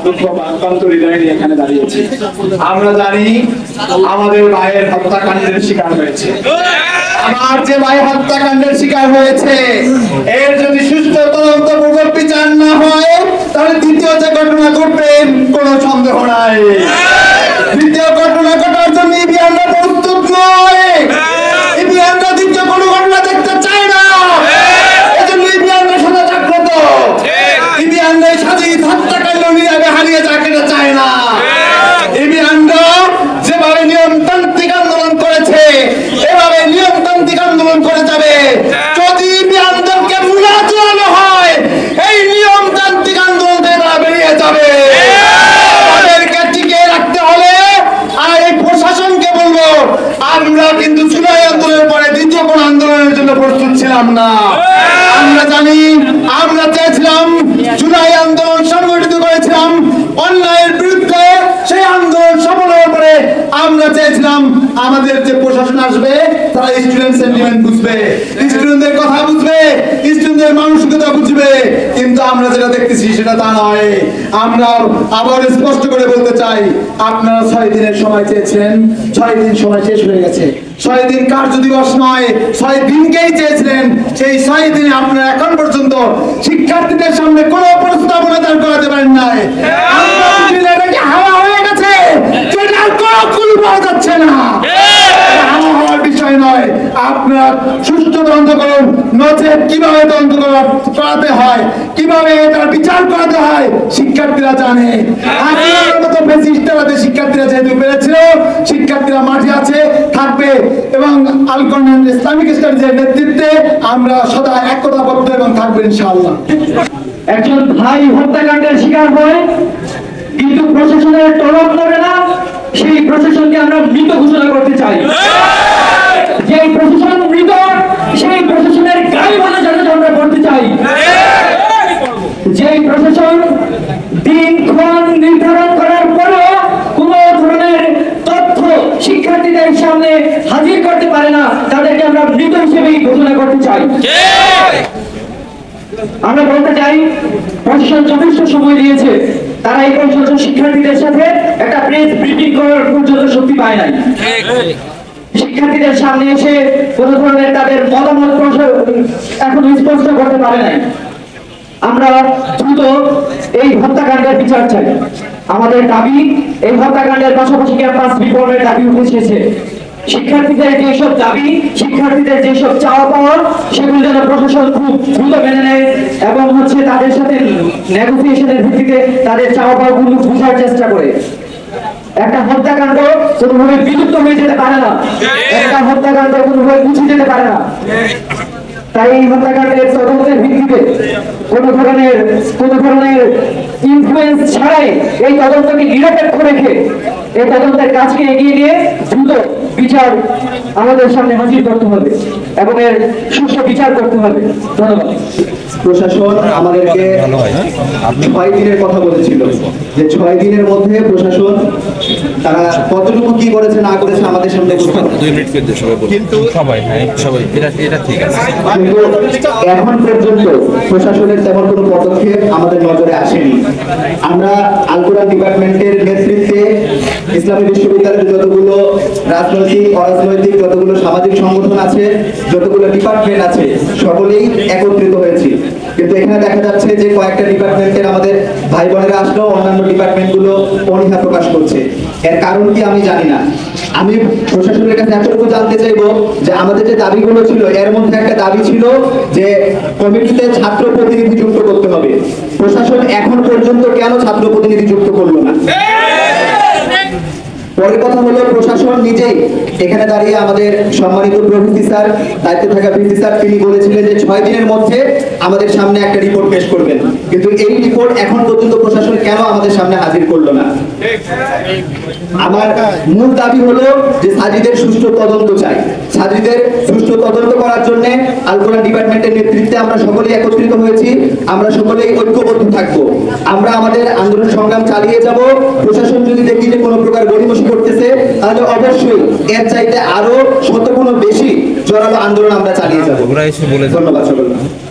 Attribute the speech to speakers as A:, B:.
A: দুঃখ আক্রান্ত হৃদয় নিয়ে এখানে দাঁড়িয়েছি। আমরা জানি আমাদের ভাইয়ের হত্যাকাণ্ডের শিকার হয়েছে। আমার যে ভাই হত্যাকাণ্ডের শিকার হয়েছে, এর যদি সুষ্ঠু তদন্তপূর্বক বিচার না হয়, তাহলে দ্বিতীয় যে ঘটনা ঘটবে কোনো সন্দেহ নাই। দ্বিতীয় ঘটনা ঘটার জন্য ইবিআররা প্রস্তুত নয়। ইবিআররা দ্বিতীয় কোনো ঘটনা দেখতে চায় না। এজন্য ইবিআররা সদা জাগ্রত। ইবিআররা সাজিদ হত্যাকাণ্ড নীরবে হারিয়ে যাকে চায় না। ইবিআররা যেভাবে নিয়মতান্ত্রিক আন্দোলন করেছে, এভাবে নিয়মতান্ত্রিক আন্দোলন করে যাবে। যদি ইবিআরদেরকে মুলা চলানো হয়, এই নিয়মতান্ত্রিক আন্দোলন থেকে তারা বেরিয়ে যাবে। তাদেরকে টিকিয়ে রাখতে হলে আর এই প্রশাসনকে বলবো, আমরা কিন্তু জুলাই আন্দোলনের পরে দ্বিতীয় কোন আন্দোলনের জন্য প্রস্তুত ছিলাম না। আমরা জানি, আমরা চেয়েছিলাম জুলাই আন্দোলন সংগঠিত করেছিলাম অন্যায়ের বিরুদ্ধে। সেই আন্দোলন সফল হওয়ার পরে আমরা চেয়েছিলাম আমাদের যে প্রশাসন আসবে, তারা স্টুডেন্ট সেন্টিমেন্ট বুঝবে, স্টুডেন্টদের কথা বুঝবে, স্টুডেন্টদের মানসিকতা বুঝবে। কিন্তু আমরা যেটা দেখতেছি সেটা তা নয়। আমরা আবার স্পষ্ট করে বলতে চাই, আপনারা 6 দিনের সময় চেয়েছিলেন, 6 দিন সময় শেষ হয়ে গেছে। 6 দিন কার্য দিবস নয়, 6 দিনকেই চেয়েছিলেন। সেই 6 দিনে আপনারা এখন পর্যন্ত শিক্ষার্থীদের সামনে কোনো প্রস্তাবনা দাঁড় করাতে পারেন নাই। এটাকে হাওয়া হয়ে গেছে, যেটার কোনো কুল পাওয়া যাচ্ছে না। হাওয়া হওয়ার বিষয় নয়। আপনারা সুষ্ঠু তদন্ত করুন, নচেত কিভাবে তদন্ত করাতে হয়, কিভাবে এটার বিচার করাতে হয় শিক্ষার্থীরা জানে। আগের মতো ফ্যাসিস্টদের শিক্ষার্থীরা যেহেতু পেরেছিল, শিক্ষার্থীরা মাঠে আছে, থাকবে এবং আল কোরআন ইসলামিক স্টাডিজের নেতৃত্বে আমরা সদা একতাবদ্ধ এবং থাকবে ইনশাআল্লাহ।
B: একজন ভাই হত্যাকাণ্ডের শিকার হয়, কিন্তু প্রশাসনের তলব করে না। সেই প্রশাসনকে আমরা মৃত ঘোষণা করতে চাই। যে প্রশাসন মৃত, সেই প্রশাসনের গায়ে বানা জানাতে আমরা করতে চাই। যে প্রশাসন দিনক্ষণ নির্ধারণ করার পরেও কোন ধরনের তথ্য শিক্ষার্থীদের সামনে হাজির করতে পারে না, তাদেরকে আমরা মৃত হিসেবেই ঘোষণা করতে চাই। আমরা বলতে চাই, প্রশাসন যথেষ্ট সময় দিয়েছে। তারা এই প্রশাসন শিক্ষার্থীদের সাথে একটা প্রেস ব্রিফিং করার পর্যন্ত শক্তি পায় নাই। শিক্ষার্থীদের সামনে এসে কোন ধরনের তাদের মতামত এখন স্পষ্ট করতে পারে নাই। আমরা দ্রুত এই হত্যাকাণ্ডের বিচার চাই। আমাদের দাবি, এই হত্যাকাণ্ডের পাশাপাশি ক্যাম্পাস রিফর্মের দাবি উঠে এসেছে। শিক্ষার্থীদের যেসব দাবি, শিক্ষার্থীদের যেসব চাওয়া পাওয়া, সেগুলো যেন প্রশাসন খুব দ্রুত মেনে নেয় এবং তাদের সাথে নেগোসিয়েশনের ভিত্তিতে তাদের চাওয়া পাওয়াগুলো বোঝার চেষ্টা করে। একটা হত্যাকাণ্ড কোনোভাবে বিলুপ্ত হয়ে যেতে পারে না, একটা হত্যাকাণ্ড কোনোভাবে মুছে যেতে পারে না। তাই এই হত্যাকাণ্ডের তদন্তের ভিত্তিতে কোনো ধরনের ইনফ্লুয়েন্স ছাড়াই এই তদন্তকে নিরপেক্ষ রেখে এই তদন্তের কাজকে এগিয়ে নিয়ে দ্রুত বিচার আমাদের সামনে হাজির করতে হবে এবং এর সুষ্ঠু বিচার করতে হবে। ধন্যবাদ।
C: প্রশাসন আমাদেরকে 6 দিনের কথা বলেছিল, যে 6 দিনের মধ্যে প্রশাসন তারা কতটুকু কি করেছে না করেছে আমাদের সামনে কিন্তু এখন পর্যন্ত প্রশাসনের তেমন কোনো পদক্ষেপ আমাদের নজরে আসেনি। আমরা আল কোরআন ডিপার্টমেন্টের নেতৃত্বে ইসলামী বিশ্ববিদ্যালয়ের যতগুলো রাজনৈতিক, অরাজনৈতিক, যতগুলো সামাজিক সংগঠন আছে, যতগুলো ডিপার্টমেন্ট আছে, সকলেই একত্রিত হয়েছি। কিন্তু এখানে দেখা যাচ্ছে যে কয়েকটা ডিপার্টমেন্টের আমাদের ভাই বোনেরা আসলেও অন্যান্য ডিপার্টমেন্টগুলো অনীহা প্রকাশ করছে। এর কারণ কি আমি জানি না। আমি প্রশাসনের কাছে এতটুকু জানতে চাইবো যে আমাদের যে দাবিগুলো ছিল, এর মধ্যে একটা দাবি ছিল যে কমিটিতে ছাত্র প্রতিনিধি যুক্ত করতে হবে। প্রশাসন এখন পর্যন্ত কেন ছাত্র প্রতিনিধি যুক্ত করলো না? পরের কথা হলো, প্রশাসন নিজেই এখানে দাঁড়িয়ে আমাদের সম্মানিত প্রভিসি স্যার, দায়িত্বে থাকা ভিসি স্যার, তিনি বলেছিলেন যে 6 দিনের মধ্যে আমাদের সামনে একটা রিপোর্ট পেশ করবেন। কিন্তু এই রিপোর্ট এখন পর্যন্ত প্রশাসন কেন আমাদের সামনে হাজির করলো না? আমার মূল দাবি হলো যে সাজিদের সুষ্ঠু তদন্ত চাই। সাজিদের সুষ্ঠু তদন্ত করার জন্য আল কোরআন ডিপার্টমেন্টের নেতৃত্বে আমরা সকলেই একত্রিত হয়েছি। আমরা সকলেই ঐক্যবদ্ধ থাকবো। আমরা আমাদের আন্দোলন সংগ্রাম চালিয়ে যাব। প্রশাসন যদি দেখি যে কোনো প্রকার গড়িমসি করতেছে, তাহলে অবশ্যই এর চাইতে আরো 100 গুণ বেশি জোরালো আন্দোলন আমরা চালিয়ে যাব। ধন্যবাদ সকলকে।